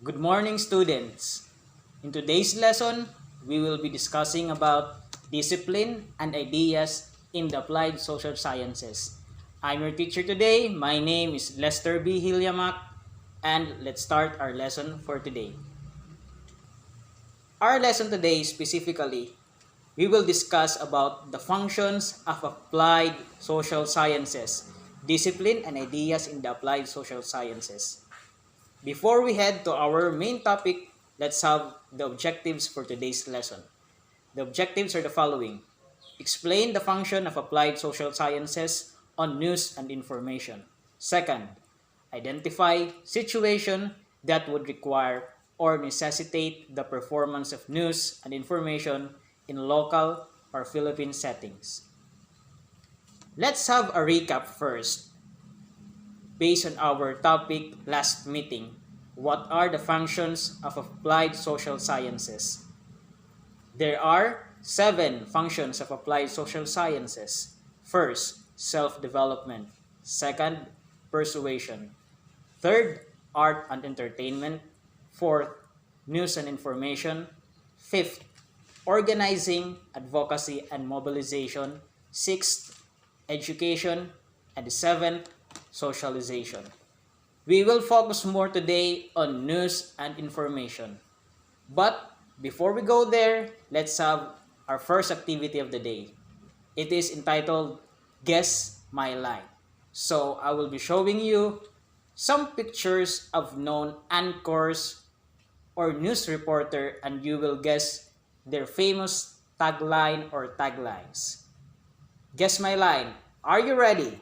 Good morning, students. In today's lesson, we will be discussing about discipline and ideas in the applied social sciences. I'm your teacher today. My name is Lester B. Gillamac, and let's start our lesson for today. Our lesson today specifically, we will discuss about the functions of applied social sciences, discipline and ideas in the applied social sciences. Before we head to our main topic, let's have the objectives for today's lesson. The objectives are the following. Explain the function of applied social sciences on news and information. Second, identify situation that would require or necessitate the performance of news and information in local or Philippine settings. Let's have a recap first. Based on our topic last meeting, what are the functions of applied social sciences? There are 7 functions of applied social sciences. First, self-development. Second, persuasion. Third, art and entertainment. Fourth, news and information. Fifth, organizing, advocacy, and mobilization. Sixth, education. And seventh, socialization. We will focus more today on news and information. But before we go there, let's have our first activity of the day. It is entitled Guess My Line. So I will be showing you some pictures of known anchors or news reporter, and you will guess their famous tagline or taglines. Guess my line. Are you ready?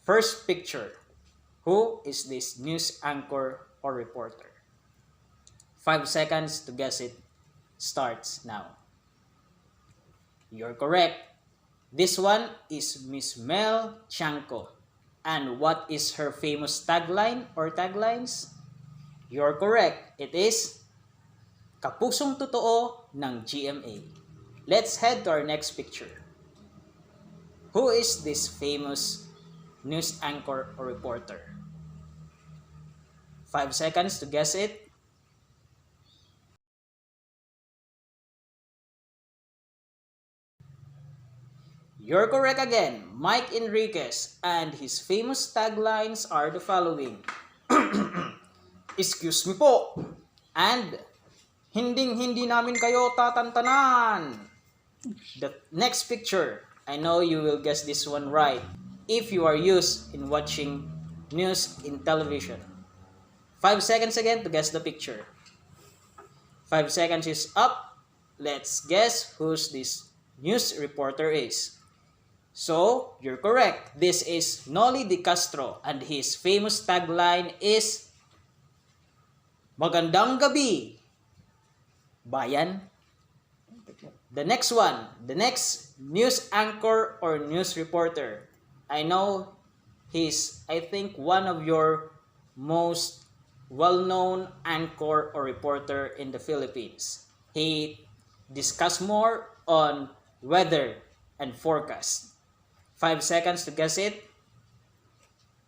First picture. Who is this news anchor or reporter? 5 seconds to guess it starts now. You're correct. This one is Miss Mel Chanco. And what is her famous tagline or taglines? You're correct. It is Kapusong Totoo ng GMA. Let's head to our next picture. Who is this famous news anchor or reporter? 5 seconds to guess it. You're correct again, Mike Enriquez, and his famous taglines are the following. Excuse me po, and hinding-hindi namin kayo tatantanan. The next picture, I know you will guess this one right if you are used in watching news in television. 5 seconds again to guess the picture. 5 seconds is up. Let's guess who's this news reporter is. So, you're correct. This is Noli De Castro, and his famous tagline is Magandang gabi, bayan. The next one, the next news anchor or news reporter. I know he's, I think, one of your most well-known anchor or reporter in the Philippines. He discuss more on weather and forecast. 5 seconds to guess it.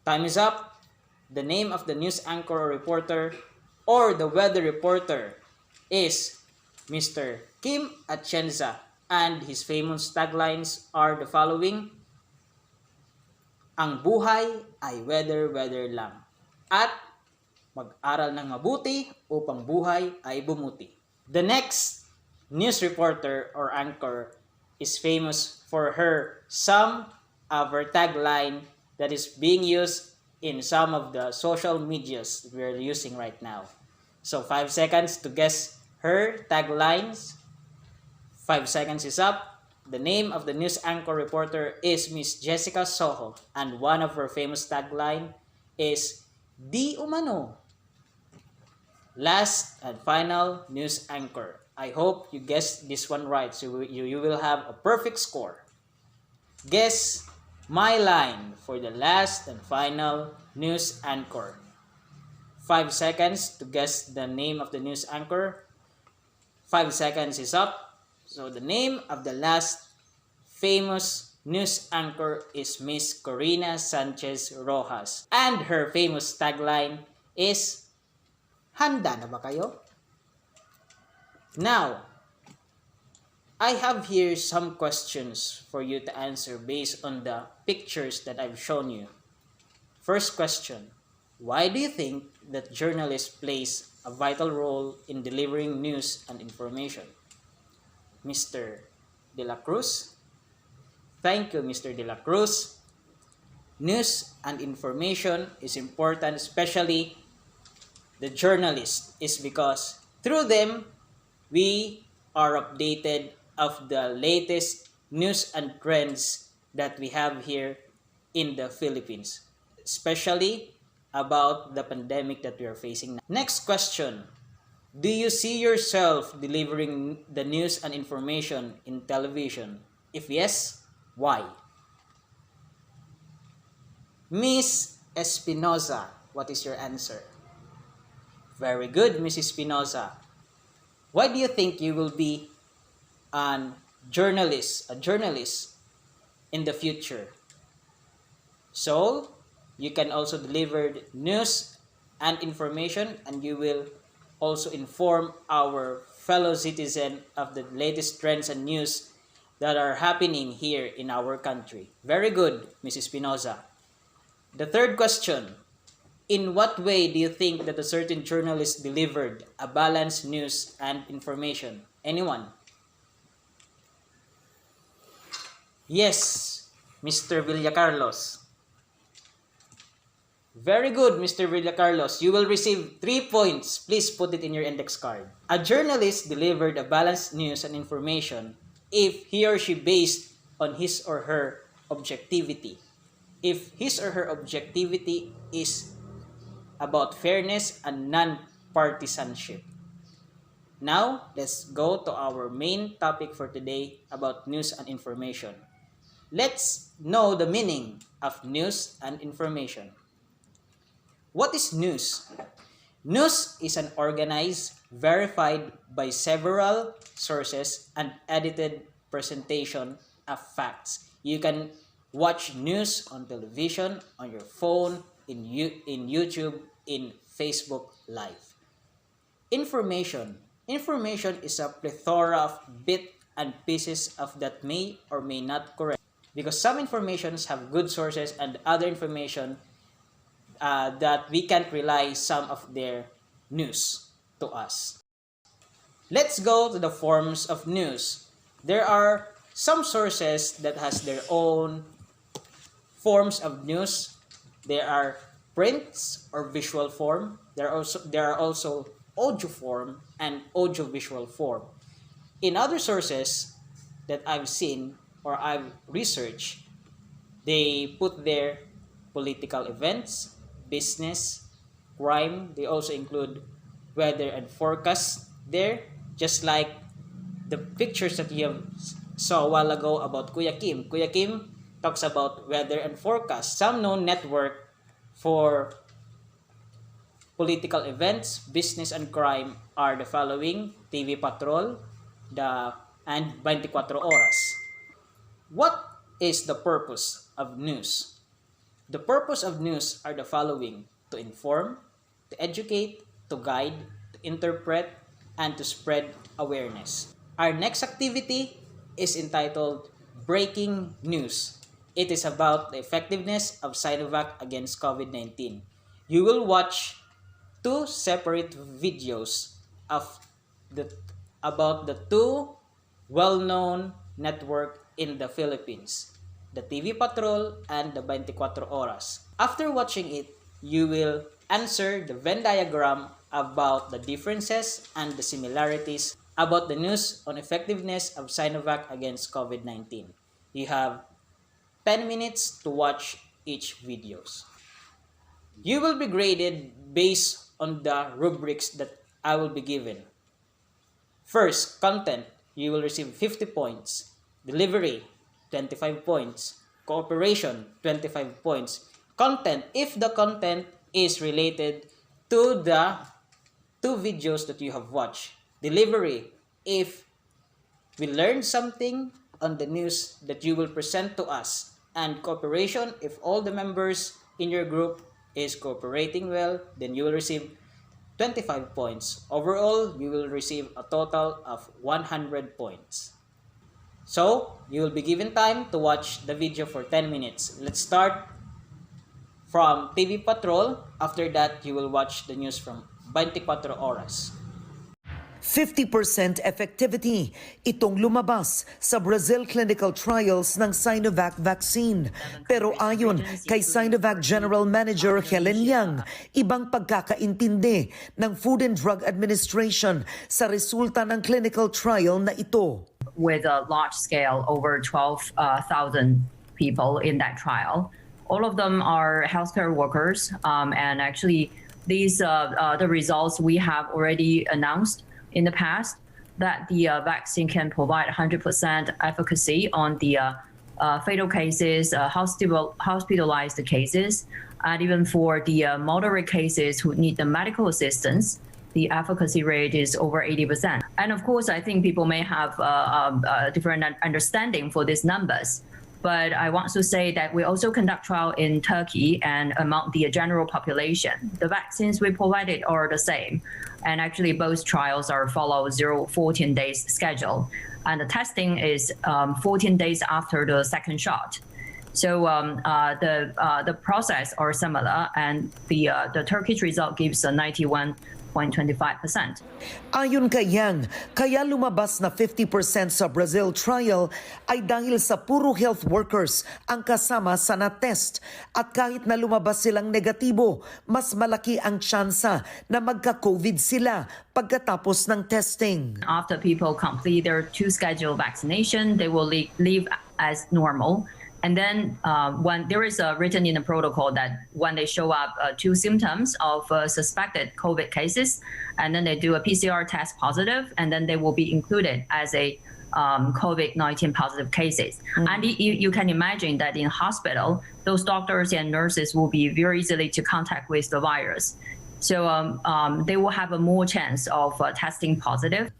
Time is up. The name of the news anchor or reporter or the weather reporter is Mr. Kim Atienza, and his famous taglines are the following. Ang buhay ay weather lang. At mag-aral ng mabuti upang buhay ay bumuti. The next news reporter or anchor is famous for her some of her tagline that is being used in some of the social medias that we are using right now. So 5 seconds to guess her taglines. 5 seconds is up. The name of the news anchor reporter is Miss Jessica Soho, and one of her famous tagline is Di Umano. Last and final news anchor. I hope you guessed this one right, so you will have a perfect score. Guess my line for the last and final news anchor. 5 seconds to guess the name of the news anchor. 5 seconds is up. So the name of the last famous news anchor is Miss Corina Sanchez Rojas, and her famous tagline is Handa na ba kayo? Now, I have here some questions for you to answer based on the pictures that I've shown you. First question, why do you think that journalists plays a vital role in delivering news and information? Mr. De La Cruz? Thank you, Mr. De La Cruz. News and information is important, especially the journalists, is because through them, we are updated of the latest news and trends that we have here in the Philippines, especially about the pandemic that we are facing now. Next question. Do you see yourself delivering the news and information in television? If yes, why? Miss Espinoza, what is your answer? Very good, Miss Espinoza. Why do you think you will be a journalist in the future? So, you can also deliver news and information, and you will also inform our fellow citizen of the latest trends and news that are happening here in our country. Very good, Mrs. Espinoza. The third question, in what way do you think that a certain journalist delivered a balanced news and information? Anyone? Yes, Mr. Villacarlos. Very good, Mr. Villacarlos. You will receive 3 points. Please put it in your index card. A journalist delivered a balanced news and information if he or she based on his or her objectivity. If his or her objectivity is about fairness and non-partisanship. Now, let's go to our main topic for today about news and information. Let's know the meaning of news and information. What is news? News is an organized, verified by several sources and edited presentation of facts. You can watch news on television, on your phone, in YouTube, in Facebook Live. Information. Information is a plethora of bits and pieces of that may or may not correct. Because some informations have good sources and other information that we can't rely some of their news to us. Let's go to the forms of news. There are some sources that has their own forms of news. There are prints or visual form. There are also audio form and audio-visual form. In other sources that I've seen or I've researched, they put their political events, business, crime. They also include weather and forecast there, just like the pictures that you have saw a while ago about Kuya Kim. Kuya Kim talks about weather and forecast. Some known network for political events, business and crime are the following: TV Patrol, and 24 Oras. What is the purpose of news? The purpose of news are the following: to inform, to educate, to guide, to interpret, and to spread awareness. Our next activity is entitled Breaking News. It is about the effectiveness of Sinovac against COVID-19. You will watch 2 separate videos about the 2 well-known network in the Philippines, the TV Patrol and the 24 Oras. After watching it, you will answer the Venn diagram about the differences and the similarities about the news on effectiveness of Sinovac against COVID-19. You have 10 minutes to watch each videos. You will be graded based on the rubrics that I will be given. First, content, you will receive 50 points. Delivery, 25 points. Cooperation, 25 points. Content, if the content is related to the 2 videos that you have watched. Delivery, if we learned something on the news that you will present to us. And cooperation, if all the members in your group is cooperating well, then you will receive 25 points. Overall, you will receive a total of 100 points. So, you will be given time to watch the video for 10 minutes. Let's start from TV Patrol. After that, you will watch the news from 24 Oras. 50% effectivity. Itong lumabas sa Brazil clinical trials ng Sinovac vaccine. Pero ayon kay Sinovac General Manager Helen Yang, ibang pagkakaintindi ng Food and Drug Administration sa resulta ng clinical trial na ito. With a large scale, over 12,000 people in that trial. All of them are healthcare workers, and actually these the results we have already announced in the past, that the vaccine can provide 100% efficacy on the fatal cases, hospitalized cases, and even for the moderate cases who need the medical assistance, the efficacy rate is over 80%. And of course, I think people may have a different understanding for these numbers. But I want to say that we also conduct trial in Turkey and among the general population. The vaccines we provided are the same. And actually both trials are follow 14 days schedule. And the testing is 14 days after the second shot. So the process are similar, and the Turkish result gives a 91.25%. Ayon kay Yang, kaya lumabas na 50% sa Brazil trial ay dahil sa puro health workers ang kasama sa na-test. At kahit na lumabas silang negatibo, mas malaki ang tsansa na magka-COVID sila pagkatapos ng testing. After people complete their 2 scheduled vaccination, they will live as normal. And then when there is written in the protocol that when they show up 2 symptoms of suspected COVID cases, and then they do a PCR test positive, and then they will be included as a COVID-19 positive cases. And you can imagine that in hospital, those doctors and nurses will be very easily to contact with the virus. So they will have a more chance of testing positive.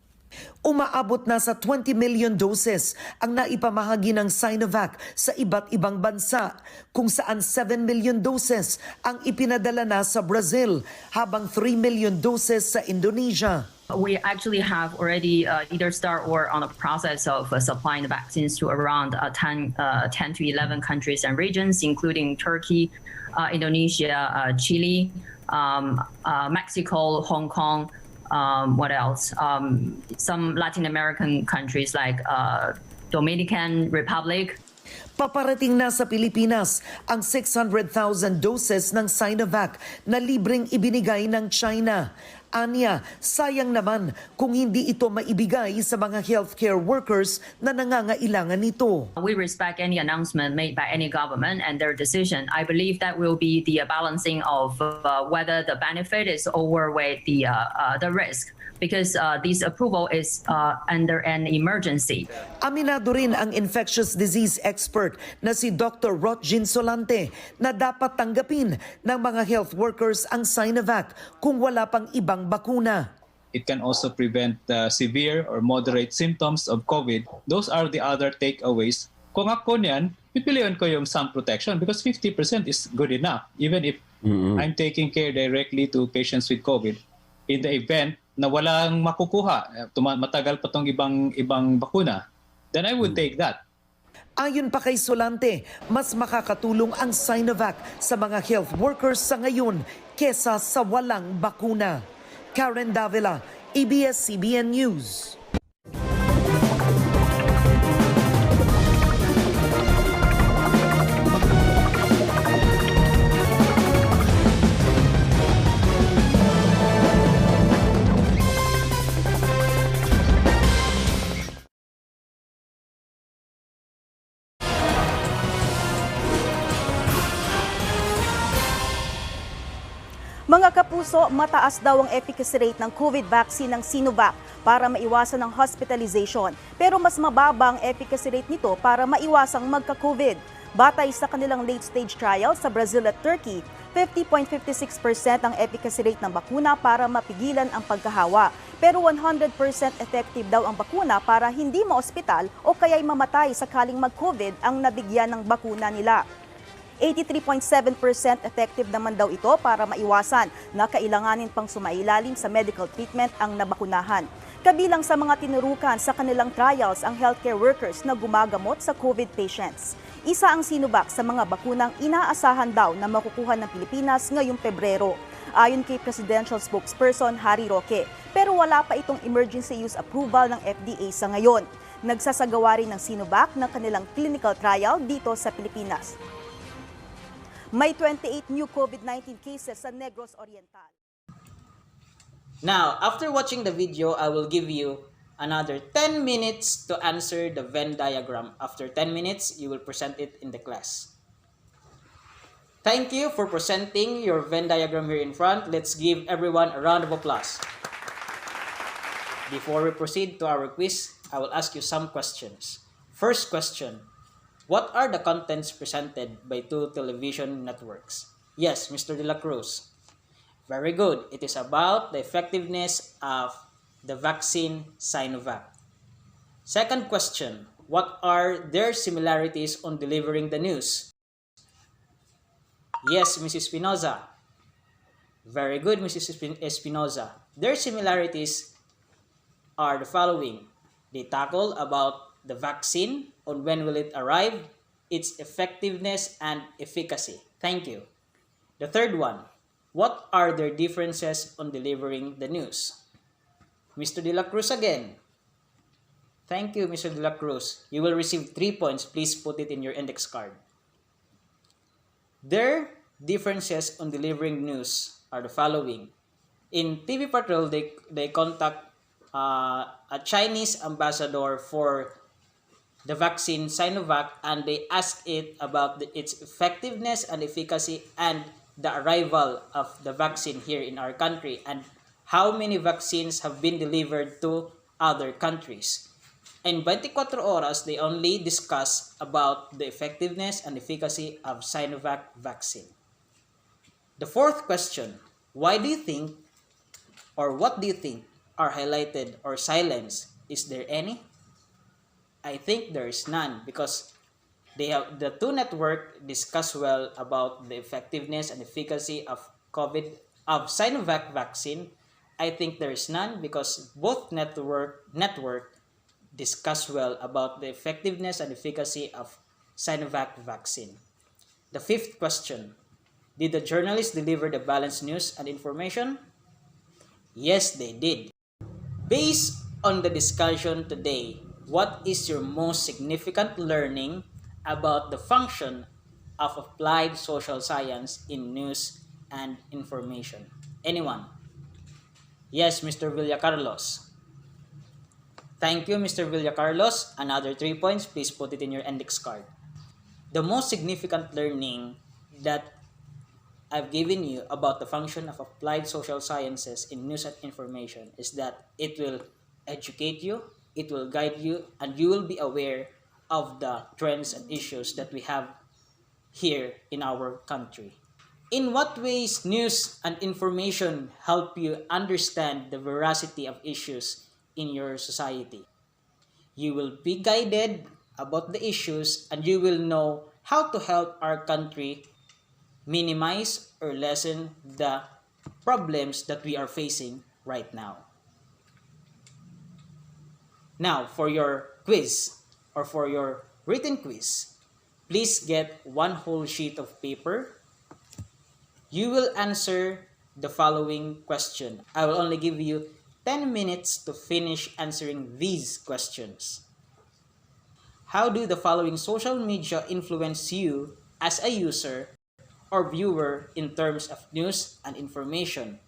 Umaabot na sa 20 million doses ang naipamahagi ng Sinovac sa iba't ibang bansa, kung saan 7 million doses ang ipinadala na sa Brazil, habang 3 million doses sa Indonesia. We actually have already either start or on the process of supplying the vaccines to around 10 to 11 countries and regions, including Turkey, Indonesia, Chile, Mexico, Hong Kong, what else? Some Latin American countries like Dominican Republic. Paparating na sa Pilipinas ang 600,000 doses ng Sinovac na libreng ibinigay ng China. Anya, sayang naman kung hindi ito maibigay sa mga healthcare workers na nangangailangan nito. We respect any announcement made by any government and their decision. I believe that will be the balancing of whether the benefit is overweight the risk, because this approval is under an emergency. Aminado rin ang infectious disease expert na si Dr. Rotjin Solante na dapat tanggapin ng mga health workers ang Sinovac kung wala pang ibang bakuna. It can also prevent severe or moderate symptoms of COVID. Those are the other takeaways. Kung ako niyan, pipiliin ko yung some protection because 50% is good enough. Even if I'm taking care directly to patients with COVID, in the event na walang makukuha, matagal pa tong ibang bakuna, then I would take that. Ayon pa kay Solante, mas makakatulong ang Sinovac sa mga health workers sa ngayon kesa sa walang bakuna. Karen Davila, ABS-CBN News. Mga kapuso, mataas daw ang efficacy rate ng COVID vaccine ng Sinovac para maiwasan ang hospitalization. Pero mas mababa ang efficacy rate nito para maiwasang magka-COVID. Batay sa kanilang late-stage trial sa Brazil at Turkey, 50.56% ang efficacy rate ng bakuna para mapigilan ang pagkahawa. Pero 100% effective daw ang bakuna para hindi maospital o kaya'y mamatay sakaling mag-COVID ang nabigyan ng bakuna nila. 83.7% effective naman daw ito para maiwasan na kailanganin pang sumailalim sa medical treatment ang nabakunahan. Kabilang sa mga tinurukan sa kanilang trials ang healthcare workers na gumagamot sa COVID patients. Isa ang Sinovac sa mga bakunang inaasahan daw na makukuha ng Pilipinas ngayong Pebrero. Ayon kay Presidential Spokesperson Harry Roque, pero wala pa itong emergency use approval ng FDA sa ngayon. Nagsasagawa rin ng Sinovac ng kanilang clinical trial dito sa Pilipinas. May 28 new COVID-19 cases sa Negros Oriental. Now, after watching the video, I will give you another 10 minutes to answer the Venn diagram. After 10 minutes, you will present it in the class. Thank you for presenting your Venn diagram here in front. Let's give everyone a round of applause. Before we proceed to our quiz, I will ask you some questions. First question, what are the contents presented by two television networks? Yes, Mr. De La Cruz. Very good. It is about the effectiveness of the vaccine Sinovac. Second question, what are their similarities on delivering the news? Yes, Mrs. Espinoza. Very good, Mrs. Espinoza. Their similarities are the following. They tackle about the vaccine, on when will it arrive, its effectiveness and efficacy. Thank you. The third one, what are their differences on delivering the news? Mr. De La Cruz again. Thank you, Mr. De La Cruz. You will receive 3 points. Please put it in your index card. Their differences on delivering news are the following. In TV Patrol, they contact a Chinese ambassador for the vaccine Sinovac, and they ask it about its effectiveness and efficacy and the arrival of the vaccine here in our country and how many vaccines have been delivered to other countries. In 24 horas, they only discuss about the effectiveness and efficacy of Sinovac vaccine. The fourth question, why do you think or what do you think are highlighted or silenced? Is there any? I think there is none because the two networks discuss well about the effectiveness and efficacy of Sinovac vaccine. I think there is none because both network discuss well about the effectiveness and efficacy of Sinovac vaccine. The fifth question, did the journalists deliver the balanced news and information? Yes, they did. Based on the discussion today, what is your most significant learning about the function of applied social science in news and information? Anyone? Yes, Mr. Villacarlos. Thank you, Mr. Villacarlos. Another 3 points. Please put it in your index card. The most significant learning that I've given you about the function of applied social sciences in news and information is that it will educate you, it will guide you, and you will be aware of the trends and issues that we have here in our country. In what ways news and information help you understand the veracity of issues in your society? You will be guided about the issues and you will know how to help our country minimize or lessen the problems that we are facing right now. Now, for your quiz or for your written quiz, please get one whole sheet of paper. You will answer the following question. I will only give you 10 minutes to finish answering these questions. How do the following social media influence you as a user or viewer in terms of news and information?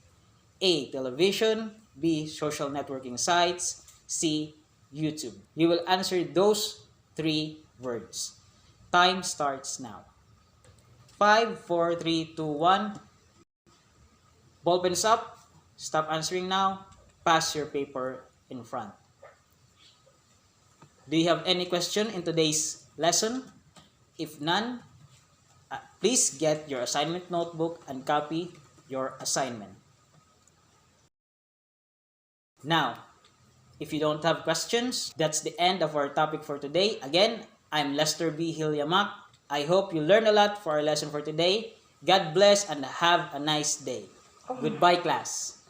A. Television. B. Social networking sites. C. YouTube. You will answer those 3 words. Time starts now. 5, 4, 3, 2, 1. Ballpens up. Stop answering now. Pass your paper in front. Do you have any question in today's lesson? If none, please get your assignment notebook and copy your assignment. Now, if you don't have questions, that's the end of our topic for today. Again, I'm Lester B. Gillamac. I hope you learn a lot for our lesson for today. God bless and have a nice day. Goodbye, class.